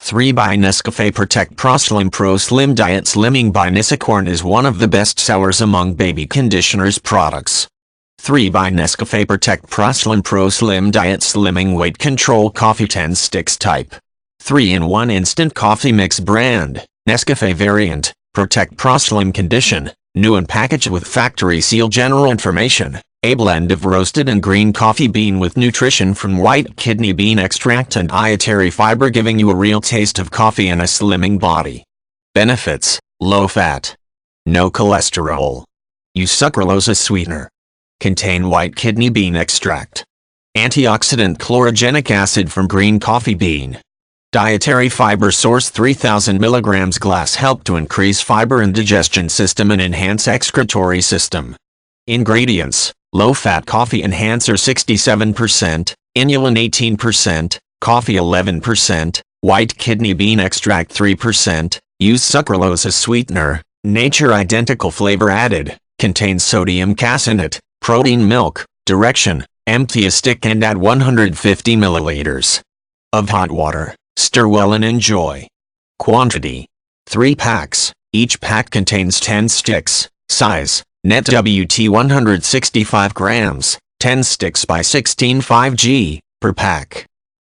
3 by Nescafe Protect Proslim Pro Slim Diet Slimming by Nescafe is one of the best sellers among baby conditioners products. 3 by Nescafe Protect Proslim Pro Slim Diet Slimming Weight Control Coffee 10 Sticks Type 3-in-1 Instant Coffee Mix Brand, Nescafe Variant, Protect Proslim Condition, new and packaged with factory seal. General information: a blend of roasted and green coffee bean with nutrition from white kidney bean extract and dietary fiber, giving you a real taste of coffee and a slimming body. Benefits: low fat, no cholesterol, use sucralose as sweetener, contain white kidney bean extract, antioxidant chlorogenic acid from green coffee bean, dietary fiber source 3000 mg glass, help to increase fiber in digestion system and enhance excretory system. Ingredients: low-fat coffee enhancer 67%, inulin 18%, coffee 11%, white kidney bean extract 3%, use sucralose as sweetener, nature identical flavor added, contains sodium caseinate, protein milk. Direction: empty a stick and add 150 milliliters of hot water, stir well and enjoy. Quantity: 3 packs, each pack contains 10 sticks. Size: net WT 165 grams, 10 sticks by 16 5G per pack.